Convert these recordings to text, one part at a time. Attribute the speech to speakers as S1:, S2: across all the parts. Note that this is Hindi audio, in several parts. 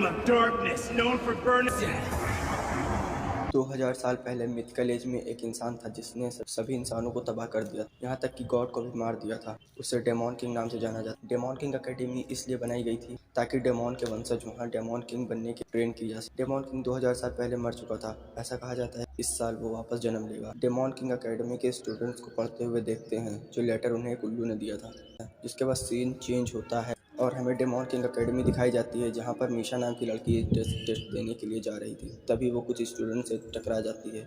S1: of darkness, known for burning.
S2: 2000 साल पहले मिथिकल एज में एक इंसान था जिसने सभी इंसानों को तबाह कर दिया, यहाँ तक कि गॉड को भी मार दिया था। उसे डेमोन किंग नाम से जाना जाता। डेमोन किंग अकेडमी इसलिए बनाई गई थी ताकि डेमोन के वंशज वहाँ डेमोन किंग बनने की ट्रेन की जा सके। डेमोन किंग 2000 साल पहले मर चुका था। ऐसा कहा जाता है इस साल वो वापस जन्म लेगा। डेमोन किंग अकेडमी के स्टूडेंट्स को पढ़ते हुए देखते हैं जो लेटर उन्हें एक उल्लू ने दिया था, जिसके बाद सीन चेंज होता है और हमें डेमोन किंग अकेडमी दिखाई जाती है जहाँ पर मीशा नाम की लड़की टेस्ट देने के लिए जा रही थी। तभी वो कुछ स्टूडेंट से टकरा जाती है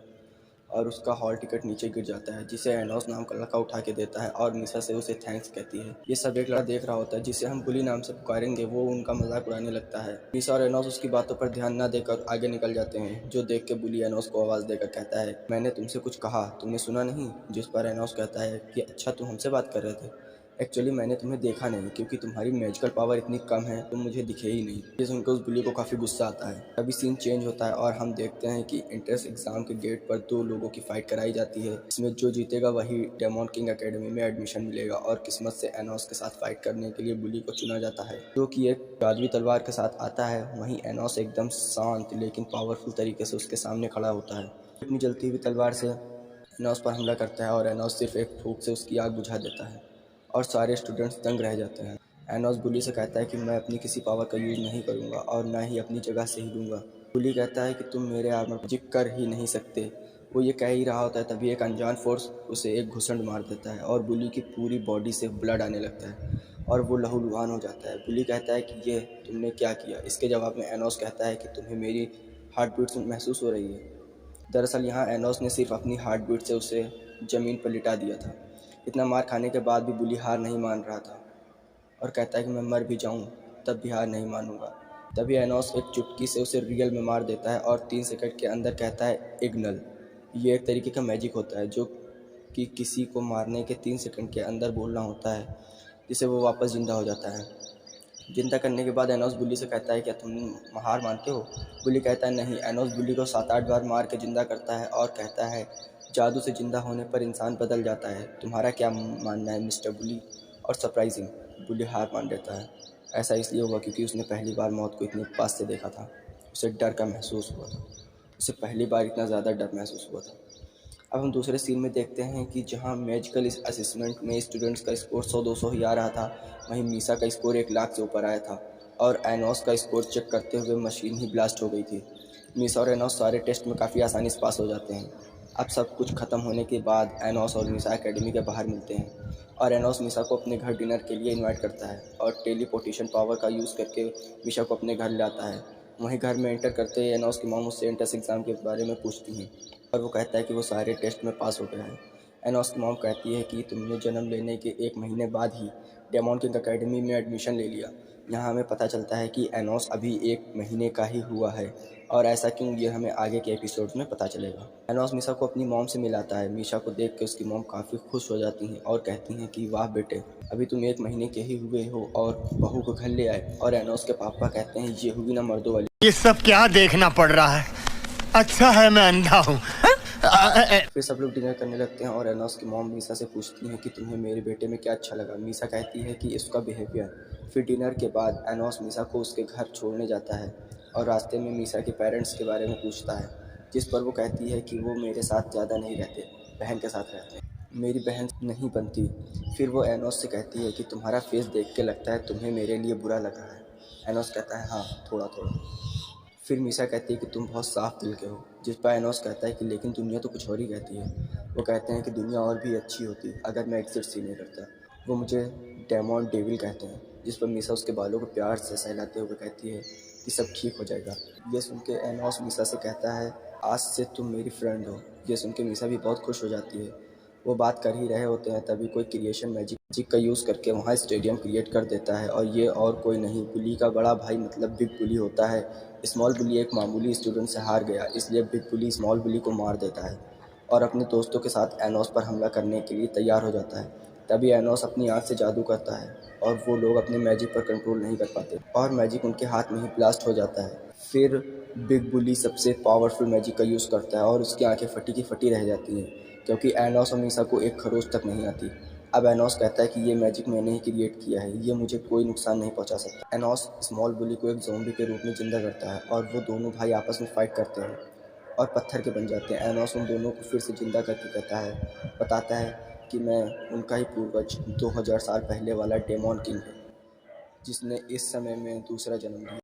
S2: और उसका हॉल टिकट नीचे गिर जाता है, जिसे एनोस नाम का लड़का उठा के देता है और मीशा से उसे थैंक्स कहती है। ये सब एक लड़का देख रहा होता है जिसे हम बुली नाम से पुकारेंगे। वो उनका मजाक उड़ाने लगता है। मीशा और एनोस उसकी बातों पर ध्यान न देकर आगे निकल जाते हैं, जो देख के बुली एनोस को आवाज़ देकर कहता है, मैंने तुमसे कुछ कहा, तुमने सुना नहीं? जिस पर एनोस कहता है कि अच्छा तुम हमसे बात कर रहे थे। एक्चुअली मैंने तुम्हें देखा नहीं क्योंकि तुम्हारी मैजिकल पावर इतनी कम है, तुम मुझे दिखे ही नहीं। ये सुनकर उस बुली को काफ़ी गुस्सा आता है। अभी सीन चेंज होता है और हम देखते हैं कि एंट्रेंस एग्जाम के गेट पर दो लोगों की फाइट कराई जाती है। इसमें जो जीतेगा वही डेमोन किंग अकेडमी में एडमिशन मिलेगा और किस्मत से एनोस के साथ फाइट करने के लिए बुली को चुना जाता है, जो कि एक जादुई तलवार के साथ आता है। वहीं एनोस एकदम शांत लेकिन पावरफुल तरीके से उसके सामने खड़ा होता है। अपनी जलती हुई तलवार से एनोस पर हमला करता है और एनोस सिर्फ एक फूंक से उसकी आग बुझा देता है और सारे स्टूडेंट्स दंग रह जाते हैं। एनोस बुली से कहता है कि मैं अपनी किसी पावर का यूज नहीं करूंगा और ना ही अपनी जगह से हिलूंगा। बुली कहता है कि तुम मेरे आर्मर पर जिक कर ही नहीं सकते। वो ये कह ही रहा होता है तभी एक अनजान फोर्स उसे एक घुसंड मार देता है और बुली की पूरी बॉडी से ब्लड आने लगता है और वो लहूलुहान हो जाता है। बुली कहता है कि ये तुमने क्या किया? इसके जवाब में एनोस कहता है कि तुम्हें मेरी हार्ट बीट महसूस हो रही है। दरअसल यहाँ एनोस ने सिर्फ अपनी हार्ट बीट से उसे ज़मीन पर लिटा दिया था। इतना मार खाने के बाद भी बुली हार नहीं मान रहा था और कहता है कि मैं मर भी जाऊं तब भी हार नहीं मानूंगा। तभी एनोस एक चुटकी से उसे रियल में मार देता है और 3 सेकंड के अंदर कहता है इग्नल। ये एक तरीके का मैजिक होता है जो कि किसी को मारने के 3 सेकंड के अंदर बोलना होता है, जिससे वो वापस ज़िंदा हो जाता है। जिंदा करने के बाद एनोस बुली से कहता है क्या तुम हार मानते हो? बुली कहता है नहीं। एनोस बुली को 7-8 बार मार के जिंदा करता है और कहता है जादू से जिंदा होने पर इंसान बदल जाता है, तुम्हारा क्या मानना है मिस्टर बुली? और सरप्राइजिंग, बुली हार मान लेता है। ऐसा इसलिए हुआ क्योंकि उसने पहली बार मौत को इतने पास से देखा था। उसे डर का महसूस हुआ था। उसे पहली बार इतना ज़्यादा डर महसूस हुआ था। अब हम दूसरे सीन में देखते हैं कि जहां मैजिकल असेसमेंट में स्टूडेंट्स का स्कोर 100-200 ही आ रहा था, वहीं मीसा का स्कोर 1 लाख से ऊपर आया था और एनोस का स्कोर चेक करते हुए मशीन ही ब्लास्ट हो गई थी। मीसा और एनोस सारे टेस्ट में काफ़ी आसानी से पास हो जाते हैं। अब सब कुछ खत्म होने के बाद एनोस और मीसा एकेडमी के बाहर मिलते हैं और एनोस मीसा को अपने घर डिनर के लिए इनवाइट करता है और टेलीपोर्टेशन पावर का यूज़ करके मीसा को अपने घर लाता है। वहीं घर में एंटर करते ही एनोस की मॉम उससे एंट्रेंस एग्ज़ाम के बारे में पूछती हैं और वो कहता है कि वो सारे टेस्ट में पास हो गया है। एनोस की मॉम कहती है कि तुमने जन्म लेने के 1 महीने बाद ही डेमोन किंग अकेडमी में एडमिशन ले लिया। यहाँ हमें पता चलता है कि एनोस अभी 1 महीने का ही हुआ है और ऐसा क्यों, ये हमें आगे के एपिसोड्स में पता चलेगा। एनोस मीसा को अपनी मॉम से मिलाता है। मीसा को देख के उसकी मॉम काफ़ी खुश हो जाती हैं और कहती हैं कि वाह बेटे, अभी तुम 1 महीने के ही हुए हो और बहू को घर ले आए। और एनोस के पापा कहते हैं ये हुई ना मर्दों वाली।
S3: ये सब क्या देखना पड़ रहा है? अच्छा है मैं अंधा हूँ।
S2: फिर सब लोग डिनर करने लगते हैं और एनोस की मॉम मीसा से पूछती हैं कि तुम्हें मेरे बेटे में क्या अच्छा लगा। मीसा कहती है कि इसका बिहेवियर। फिर डिनर के बाद एनोस मीसा को उसके घर छोड़ने जाता है और रास्ते में मीसा के पेरेंट्स के बारे में पूछता है, जिस पर वो कहती है कि वो मेरे साथ ज़्यादा नहीं रहते, बहन के साथ रहते हैं, मेरी बहन नहीं बनती। फिर वो एनोस से कहती है कि तुम्हारा फेस देख के लगता है तुम्हें मेरे लिए बुरा लग रहा है। एनोस कहता है हाँ, थोड़ा थोड़ा। फिर मीसा कहती है कि तुम बहुत साफ दिल के हो, जिस पर एनोस कहता है कि लेकिन दुनिया तो कुछ और ही कहती है। वो कहते हैं कि दुनिया और भी अच्छी होती अगर मैं एग्जिट सी नहीं करता। वो मुझे डेमोन डेविल कहते हैं, जिस पर मीसा उसके बालों को प्यार से सहलाते हुए कहती है कि सब ठीक हो जाएगा। ये सुन के एनोस मीसा से कहता है आज से तुम मेरी फ्रेंड हो। ये सुन के मीसा भी बहुत खुश हो जाती है। वो बात कर ही रहे होते हैं तभी कोई क्रिएशन मैजिक का यूज़ करके वहाँ स्टेडियम क्रिएट कर देता है और ये और कोई नहीं बुली का बड़ा भाई मतलब बिग बुली होता है। स्मॉल बुली एक मामूली स्टूडेंट से हार गया, इसलिए बिग बुली स्मॉल बुली को मार देता है और अपने दोस्तों के साथ एनोस पर हमला करने के लिए तैयार हो जाता है। तभी एनोस अपनी आँख से जादू करता है और वो लोग अपने मैजिक पर कंट्रोल नहीं कर पाते और मैजिक उनके हाथ में ही ब्लास्ट हो जाता है। फिर बिग बुली सबसे पावरफुल मैजिक का यूज़ करता है और उसकी आंखें फटी की फटी रह जाती हैं क्योंकि एनोस और मीसा को एक खरोच तक नहीं आती। अब एनोस कहता है कि ये मैजिक मैंने ही क्रिएट किया है, ये मुझे कोई नुकसान नहीं पहुंचा सकता। एनोस स्मॉल बुली को एक ज़ॉम्बी के रूप में जिंदा करता है और वो दोनों भाई आपस में फाइट करते हैं और पत्थर के बन जाते हैं। एनोस उन दोनों को फिर से जिंदा करके बताता है कि मैं उनका ही पूर्वज 2000 साल पहले वाला डेमोन किंग है, जिसने इस समय में दूसरा जन्म लिया।